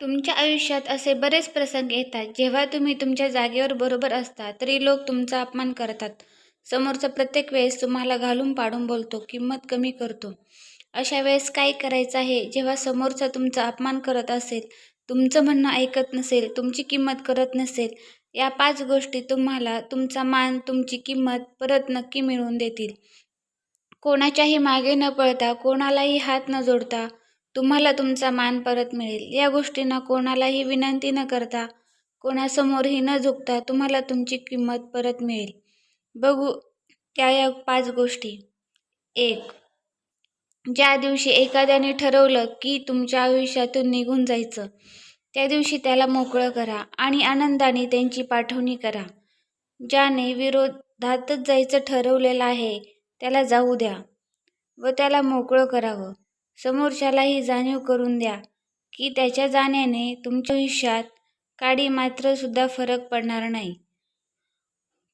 तुमच्या आयुष्यात असे बरेच प्रसंग येतात जेव्हा तुम्ही तुमच्या जागेवर बरोबर असता तरी लोक तुमचा अपमान करतात. समोरचा प्रत्येक वेळेस तुम्हाला घालून पाडून बोलतो, किंमत कमी करतो. अशा वेळेस काय करायचं आहे? जेव्हा समोरचा तुमचा अपमान करत असेल, तुमचं म्हणणं ऐकत नसेल, तुमची किंमत करत नसेल, या 5 गोष्टी तुम्हाला तुमचा मान, तुमची किंमत परत नक्की मिळवून देतील. कोणाच्याही मागे न पळता, कोणालाही हात न जोडता तुम्हाला तुमचा मान परत मिळेल. या गोष्टींना कोणालाही विनंती न करता, कोणासमोरही न झुकता तुम्हाला तुमची किंमत परत मिळेल. बघू त्या या 5 गोष्टी. 1. ज्या दिवशी एखाद्याने ठरवलं की तुमच्या आयुष्यातून निघून जायचं, त्या दिवशी त्याला मोकळं करा आणि आनंदाने त्यांची पाठवणी करा. ज्याने विरोधातच जायचं ठरवलेलं आहे, त्याला जाऊ द्या व त्याला मोकळं करावं. समोरच्यालाही जाणीव करून द्या की त्याच्या जाण्याने तुमच्या आयुष्यात काडी मात्र सुद्धा फरक पडणार नाही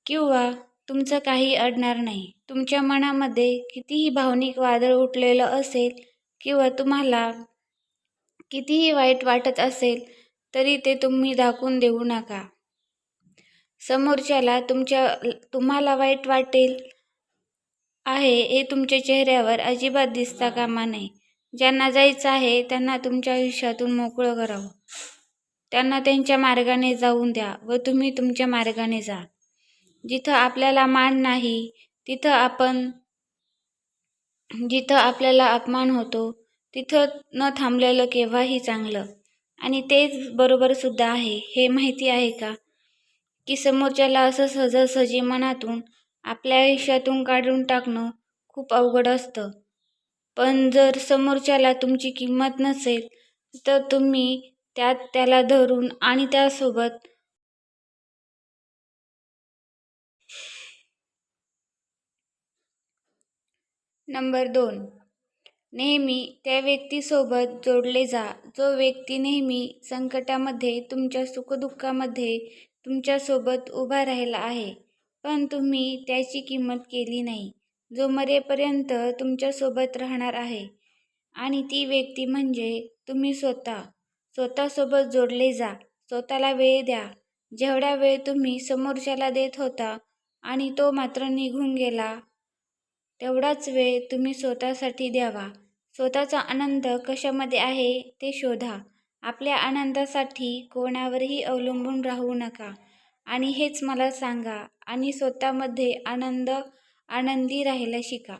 किंवा तुमचं काही अडणार नाही. तुमच्या मनामध्ये कितीही भावनिक वादळ उठलेलं असेल किंवा तुम्हाला कितीही वाईट वाटत असेल तरी ते तुम्ही दाखवून देऊ नका. समोरच्याला तुम्हाला वाईट वाटेल आहे हे तुमच्या चेहऱ्यावर अजिबात दिसता कामा नये. ज्यांना जायचं आहे त्यांना तुमच्या आयुष्यातून मोकळं करावं. त्यांना त्यांच्या मार्गाने जाऊन द्या व तुम्ही तुमच्या मार्गाने जा. जिथं आपल्याला मान नाही, जिथं आपल्याला अपमान होतो, तिथं न थांबलेलं केव्हाही चांगलं. आणि तेच बरोबर सुद्धा आहे. हे माहिती आहे का की समोरच्याला असं सहजासहजी मनातून आपल्या आयुष्यातून काढून टाकणं खूप अवघड असतं. पण जर समोरच्याला तुमची किंमत नसेल तर तुम्ही त्याला धरून आणि त्यासोबत नंबर 2. नेहमी त्या व्यक्तीसोबत जोडले जा, जो व्यक्ती नेहमी संकटामध्ये, तुमच्या सुखदुःखामध्ये तुमच्यासोबत उभा राहिला आहे, पण तुम्ही त्याची किंमत केली नाही. जो मरेपर्यंत तुमच्यासोबत राहणार आहे. आणि ती व्यक्ती म्हणजे तुम्ही स्वतः. स्वतःसोबत जोडले जा. स्वतःला वेळ द्या. जेवढा वेळ तुम्ही समोरच्याला देत होता आणि तो मात्र निघून गेला, तेवढाच वेळ तुम्ही स्वतःसाठी द्यावा. स्वतःचा आनंद कशामध्ये आहे ते शोधा. आपल्या आनंदासाठी कोणावरही अवलंबून राहू नका आणि हेच मला सांगा आणि स्वतःमध्ये आनंदी राहायला शिका.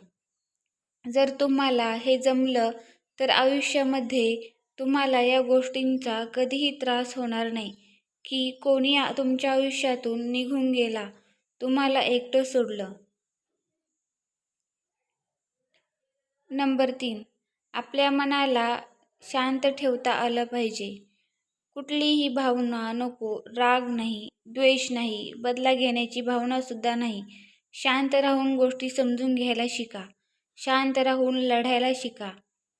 जर तुम्हाला हे जमलं तर आयुष्यामध्ये तुम्हाला या गोष्टींचा कधीही त्रास होणार नाही की कोणी तुमच्या आयुष्यातून निघून गेला, तुम्हाला एकटं सोडलं. नंबर 3. आपल्या मनाला शांत ठेवता आलं पाहिजे. कुठलीही भावना नको. राग नाही, द्वेष नाही, बदला घेण्याची भावनासुद्धा नाही. शांत राहून गोष्टी समजून घ्यायला शिका. शांत राहून लढायला शिका.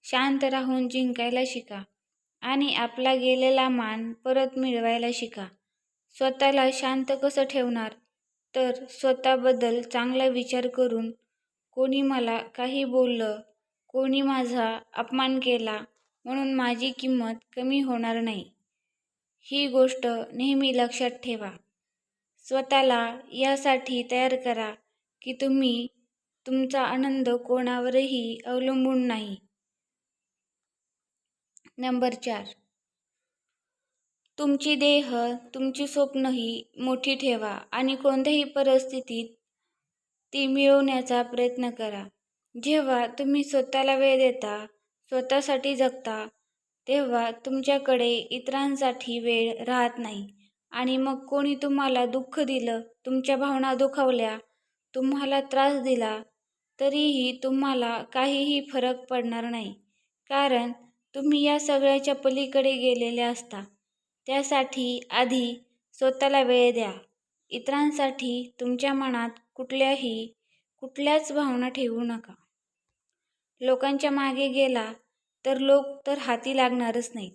शांत राहून जिंकायला शिका आणि आपला गेलेला मान परत मिळवायला शिका. स्वतःला शांत कसं ठेवणार? तर स्वतःबद्दल चांगला विचार करून. कोणी मला काही बोललं, कोणी माझा अपमान केला म्हणून माझी किंमत कमी होणार नाही, ही गोष्ट नेहमी लक्षात ठेवा. स्वतःला यासाठी तयार करा की तुम्ही तुमचा आनंद कोणावरही अवलंबून नाही. नंबर 4. तुमची तुमची स्वप्नही मोठी ठेवा आणि कोणत्याही परिस्थितीत ती मिळवण्याचा प्रयत्न करा. जेव्हा तुम्ही स्वतःला वेळ देता, स्वतःसाठी जगता, तेव्हा तुमच्याकडे इतरांसाठी वेळ राहत नाही. आणि मग कोणी तुम्हाला दुःख दिलं, तुमच्या भावना दुखावल्या, तुम्हाला त्रास दिला, तरीही तुम्हाला काहीही फरक पडणार नाही. कारण तुम्ही या सगळ्याच्या पलीकडे गेलेले असता. त्यासाठी आधी स्वतःला वेळ द्या. इतरांसाठी तुमच्या मनात कुठल्याच भावना ठेवू नका. लोकांच्या मागे गेला तर लोक तर हाती लागणारच नाहीत,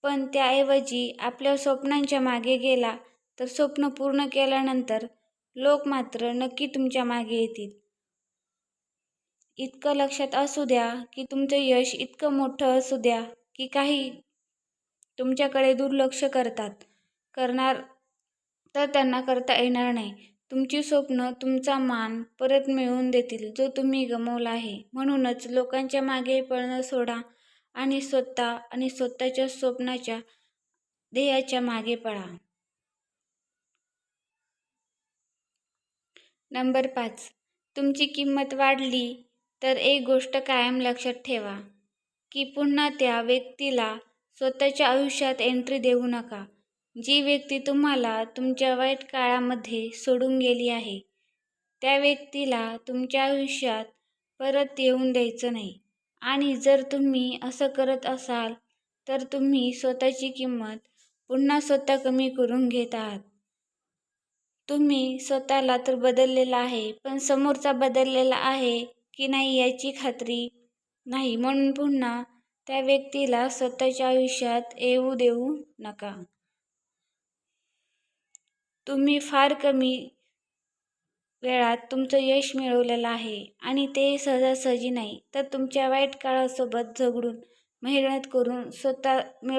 पण त्याऐवजी आपल्या स्वप्नांच्या मागे गेला तर स्वप्न पूर्ण केल्यानंतर लोक मात्र नक्की तुमच्या मागे येतील. इतकं लक्षात असू द्या की तुमचं यश इतकं मोठं असू द्या की काही तुमच्याकडे दुर्लक्ष करणार तर त्यांना करता येणार नाही. तुमची स्वप्न तुमचा मान परत मिळवून देतील जो तुम्ही गमावला आहे. म्हणूनच लोकांच्या मागे पळणं सोडा आणि स्वतःच्या स्वप्नाच्या ध्येयाच्या मागे पळा. नंबर 5. तुमची किंमत वाढली तर एक गोष्ट कायम लक्षात ठेवा की पुन्हा त्या व्यक्तीला स्वतःच्या आयुष्यात एंट्री देऊ नका. जी व्यक्ती तुम्हाला तुमच्या वाईट काळामध्ये सोडून गेली आहे त्या व्यक्तीला तुमच्या आयुष्यात परत येऊन द्यायचं नाही. आणि जर तुम्ही असं करत असाल तर तुम्ही स्वतःची किंमत पुन्हा स्वतः कमी करून घेत आहात. तुम्ही स्वतःला तर बदललेला आहे, पण समोरचा बदललेला आहे की नाही याची खात्री नाही. म्हणून पुन्हा त्या व्यक्तीला स्वतःच्या आयुष्यात येऊ देऊ नका. तुम्ही फार कमी वेळात तुमचं यश मिळवलेलं आहे आणि ते सहजासहजी नाही, तर तुमच्या वाईट काळासोबत झगडून, मेहनत करून स्वतः